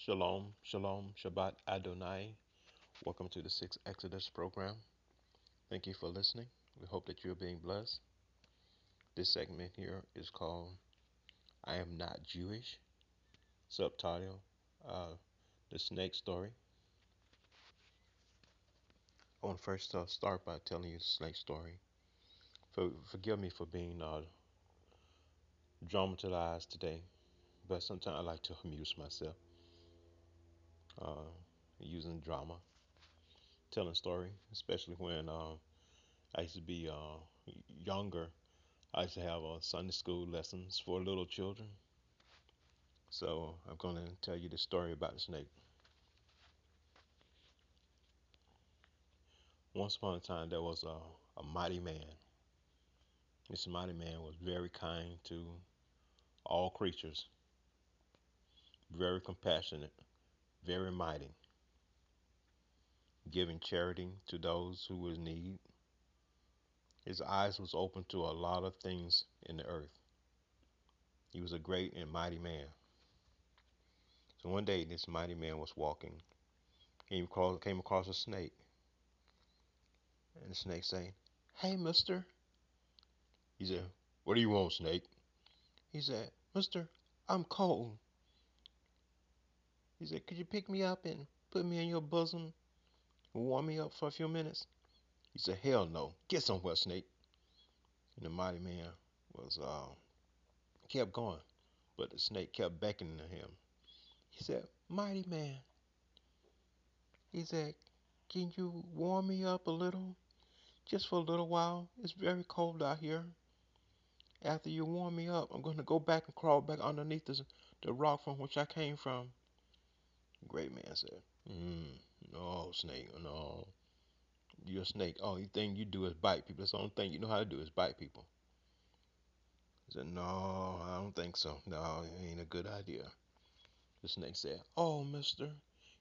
Shalom, shalom, Shabbat Adonai. Welcome to the Sixth Exodus program. Thank you for listening. We hope that you're being blessed. This segment here is called I Am Not Jewish. Subtitle uh, The Snake Story. I want to first start by telling you the snake story. Forgive me for being dramatized today, but sometimes I like to amuse myself uh, using drama, telling story, especially when I used to be younger. I used to have Sunday school lessons for little children. So I'm going to tell you the story about the snake. Once upon a time, there was a mighty man. This mighty man was very kind to all creatures, very compassionate, very mighty, giving charity to those who was in need. His eyes was open to a lot of things in the earth. He was a great and mighty man. So one day, this mighty man was walking. Came across a snake, and the snake saying, "Hey, mister." He said, "What do you want, snake?" He said, "Mister, I'm cold." He said, "Could you pick me up and put me in your bosom and warm me up for a few minutes?" He said, "Hell no. Get somewhere, snake." And the mighty man was kept going, but the snake kept beckoning to him. He said, "Mighty man," he said, "can you warm me up a little? Just for a little while. It's very cold out here. After you warm me up, I'm going to go back and crawl back underneath the rock from which I came from." The great man said, "No, snake, no. You're a snake. All you thing you do is bite people. That's the only thing you know how to do is bite people." He said, "No, I don't think so. No, it ain't a good idea." The snake said, "Oh, mister,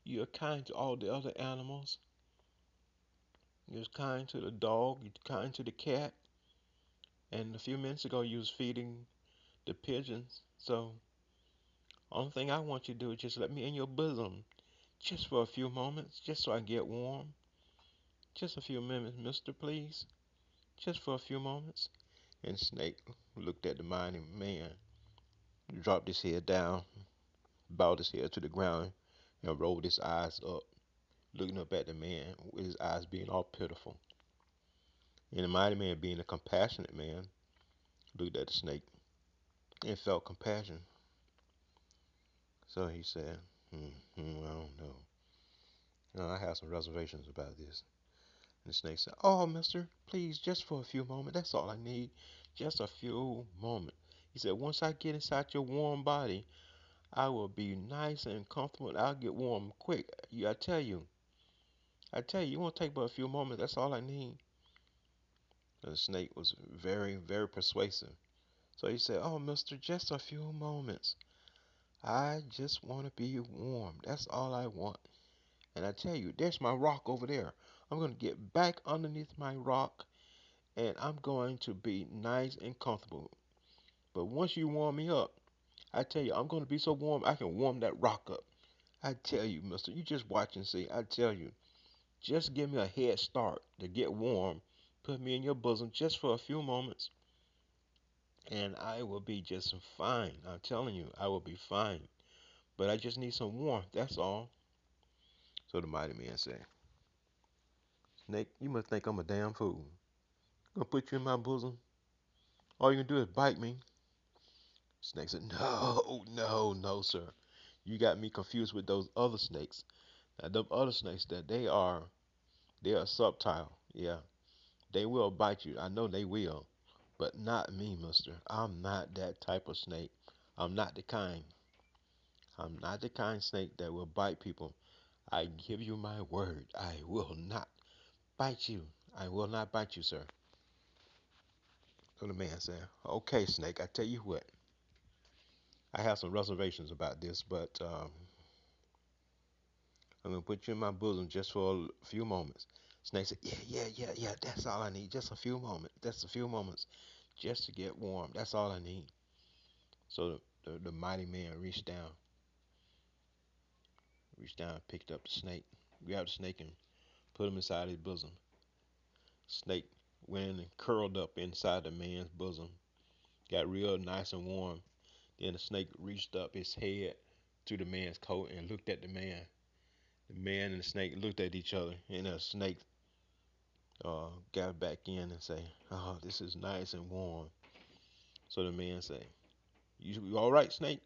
you're kind to all the other animals. You're kind to the dog, you're kind to the cat, and a few minutes ago you was feeding the pigeons. So, only thing I want you to do is just let me in your bosom, just for a few moments, just so I can get warm. Just a few minutes, mister, please. Just for a few moments." And Snake looked at the mighty man, dropped his head down, bowed his head to the ground, and rolled his eyes up, looking up at the man with his eyes being all pitiful. And the mighty man, being a compassionate man, looked at the snake and felt compassion. So he said, I don't know. I have some reservations about this." And the snake said, "Oh, mister, please, just for a few moments. That's all I need. Just a few moments." He said, "Once I get inside your warm body, I will be nice and comfortable. And I'll get warm quick. I tell you, it won't take but a few moments. That's all I need." And the snake was very, very persuasive. So he said, "Oh, mister, just a few moments. I just want to be warm. That's all I want. And I tell you, there's my rock over there. I'm going to get back underneath my rock and I'm going to be nice and comfortable. But once you warm me up, I tell you, I'm going to be so warm I can warm that rock up. I tell you, mister, you just watch and see. I tell you, just give me a head start to get warm. Put me in your bosom just for a few moments, and I will be just fine. I'm telling you, I will be fine. But I just need some warmth, that's all." So the mighty man said, "Snake, you must think I'm a damn fool. I'm gonna put you in my bosom. All you can do is bite me." Snake said, "No, no, no, sir. You got me confused with those other snakes. Now, them other snakes, they are subtle. Yeah, they will bite you. I know they will. But not me, mister. I'm not that type of snake. I'm not the kind. I'm not the kind snake that will bite people. I give you my word. I will not bite you. I will not bite you, sir." So the man said, "Okay, snake, I tell you what. I have some reservations about this, but I'm gonna put you in my bosom just for a few moments." Snake said, "Yeah, yeah, yeah, yeah. That's all I need. Just a few moments. Just a few moments, just to get warm. That's all I need." So the mighty man reached down Reached down, picked up the snake, grabbed the snake, and put him inside his bosom. Snake went in and curled up inside the man's bosom. Got real nice and warm. Then the snake reached up his head to the man's coat and looked at the man. The man and the snake looked at each other, and the snake got back in and say, "Oh, this is nice and warm." So the man said, "You all right, snake?"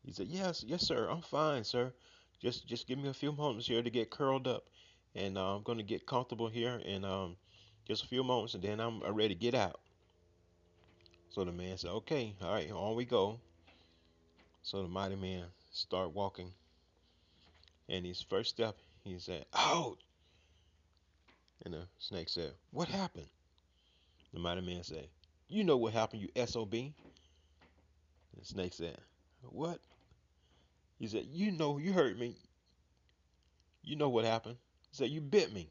He said, "Yes, yes, sir. I'm fine, sir. Just give me a few moments here to get curled up, and I'm gonna get comfortable here, and just a few moments, and then I'm ready to get out." So the man said, "Okay, all right, on we go." So the mighty man started walking, and his first step, he said, "Out!" And the snake said, "What happened?" The mighty man said, "You know what happened, you SOB." The snake said, "What?" He said, "You know, you hurt me. You know what happened." He said, "You bit me."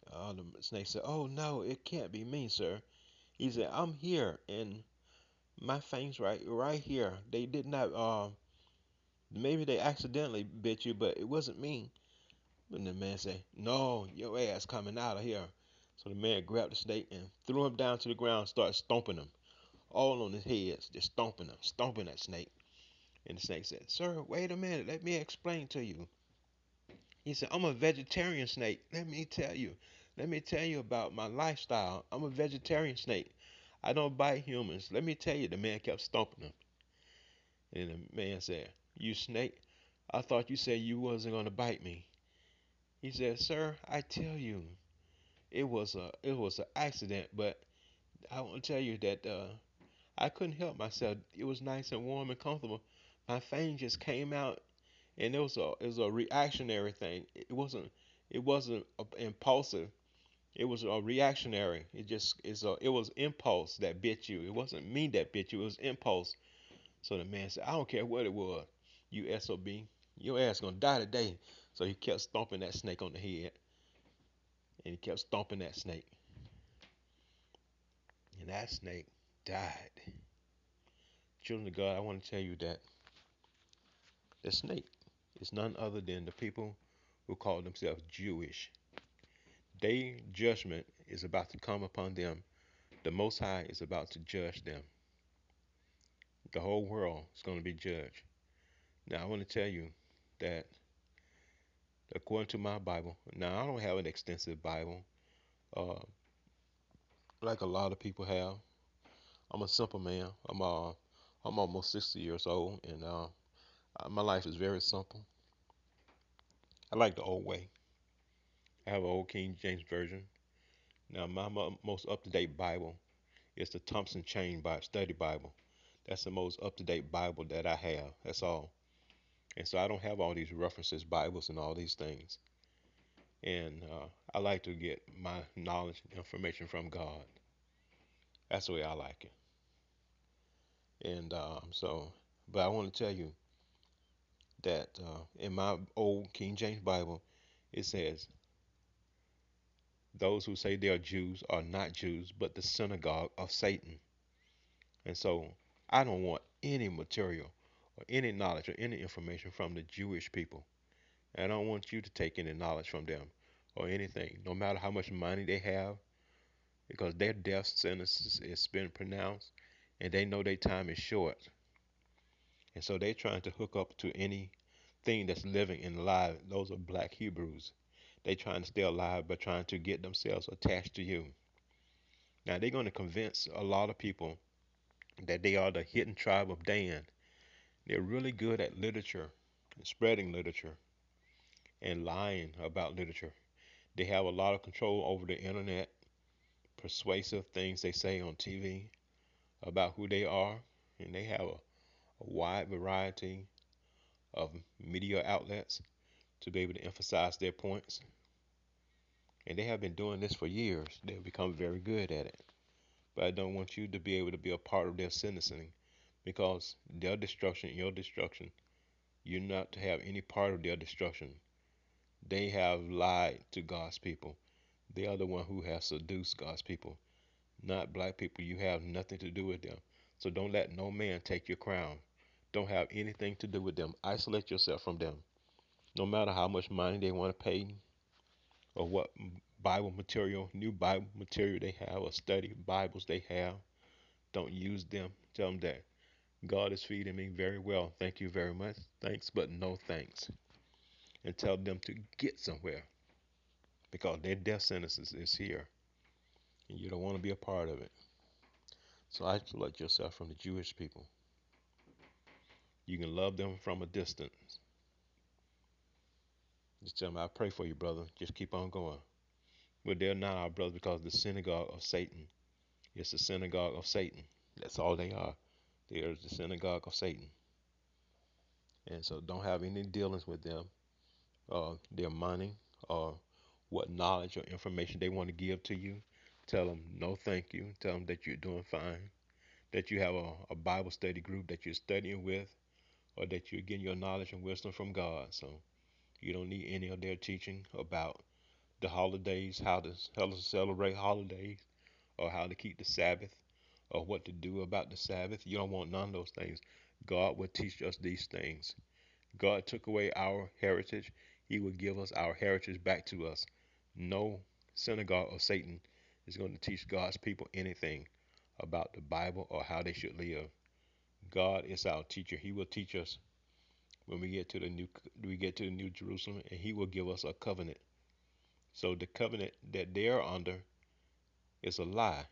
The snake said, "Oh no, it can't be me, sir." He said, "I'm here, and my fangs right here. They did not. Maybe they accidentally bit you, but it wasn't me." And the man said, "No, your ass coming out of here." So the man grabbed the snake and threw him down to the ground, and started stomping him all on his head, just stomping him, stomping that snake. And the snake said, "Sir, wait a minute. Let me explain to you." He said, "I'm a vegetarian snake. Let me tell you. Let me tell you about my lifestyle. I'm a vegetarian snake. I don't bite humans. Let me tell you." The man kept stomping him. And the man said, "You snake, I thought you said you wasn't gonna bite me." He said, "Sir, I tell you, it was an accident, but I want to tell you that I couldn't help myself. It was nice and warm and comfortable. My fang just came out, and it was a reactionary thing. It wasn't impulsive. It was a reactionary. It was impulse that bit you. It wasn't me that bit you. It was impulse." So the man said, "I don't care what it was, you SOB. Your ass gonna die today." So he kept stomping that snake on the head, and he kept stomping that snake, and that snake died. Children of God, I want to tell you that the snake is none other than the people who call themselves Jewish. Their judgment is about to come upon them. The Most High is about to judge them. The whole world is going to be judged. Now, I want to tell you that according to my Bible, now I don't have an extensive Bible uh, like a lot of people have. I'm a simple man. I'm almost 60 years old, and my life is very simple. I like the old way. I have an old King James version. Now, my most up-to-date Bible is the Thompson Chain Study Bible. That's the most up-to-date Bible that I have. That's all. And so I don't have all these references Bibles and all these things. And I like to get my knowledge and information from God. That's the way I like it. And but I want to tell you that in my old King James Bible, it says, "Those who say they are Jews are not Jews, but the synagogue of Satan." And so I don't want any material or any knowledge or any information from the Jewish people. And I don't want you to take any knowledge from them or anything, no matter how much money they have, because their death sentence is been pronounced and they know their time is short. And so they're trying to hook up to anything that's living and alive. Those are black Hebrews. They trying to stay alive by trying to get themselves attached to you. Now they're going to convince a lot of people that they are the hidden tribe of Dan. They're really good at literature, spreading literature, and lying about literature. They have a lot of control over the internet, persuasive things they say on TV about who they are, and they have a wide variety of media outlets to be able to emphasize their points. And they have been doing this for years. They've become very good at it. But I don't want you to be able to be a part of their sentencing, because their destruction, your destruction, you're not to have any part of their destruction. They have lied to God's people. They are the one who has seduced God's people, not black people. You have nothing to do with them. So don't let no man take your crown. Don't have anything to do with them. Isolate yourself from them. No matter how much money they want to pay or what Bible material, new Bible material they have, or study Bibles they have, don't use them. Tell them that God is feeding me very well. Thank you very much. Thanks, but no thanks. And tell them to get somewhere because their death sentences is here and you don't want to be a part of it. So isolate yourself from the Jewish people. You can love them from a distance. Just tell them, I pray for you, brother. Just keep on going. But they're not our brothers because the synagogue of Satan. It's the synagogue of Satan. That's all they are. They are the synagogue of Satan. And so don't have any dealings with them, their money, or what knowledge or information they want to give to you. Tell them no thank you. Tell them that you're doing fine, that you have a Bible study group that you're studying with, or that you're getting your knowledge and wisdom from God. So you don't need any of their teaching about the holidays, how to celebrate holidays, or how to keep the Sabbath, or what to do about the Sabbath. You don't want none of those things. God will teach us these things. God took away our heritage. He will give us our heritage back to us. No synagogue of Satan is going to teach God's people anything about the Bible or how they should live. God is our teacher. He will teach us when we get to the new Jerusalem, and He will give us a covenant. So the covenant that they are under is a lie,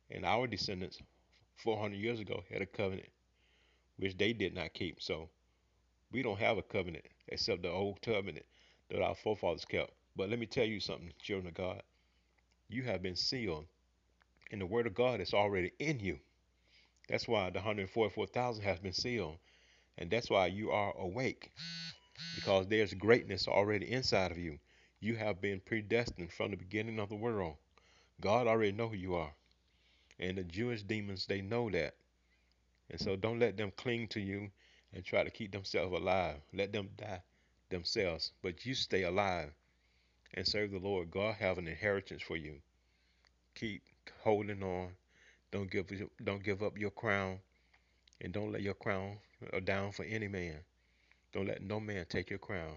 and our descendants 400 years ago had a covenant which they did not keep. So we don't have a covenant except the old covenant that our forefathers kept. But let me tell you something, children of God. You have been sealed, and the word of God is already in you. That's why the 144,000 has been sealed, and that's why you are awake, because there's greatness already inside of you. You have been predestined from the beginning of the world. God already know who you are, and the Jewish demons, they know that. And so don't let them cling to you and try to keep themselves alive. Let them die themselves, but you stay alive and serve the Lord. God have an inheritance for you. Keep holding on. Don't give up your crown, and don't let your crown down for any man. Don't let no man take your crown.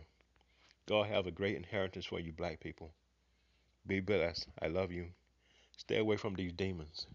God have a great inheritance for you, black people. Be blessed. I love you. Stay away from these demons.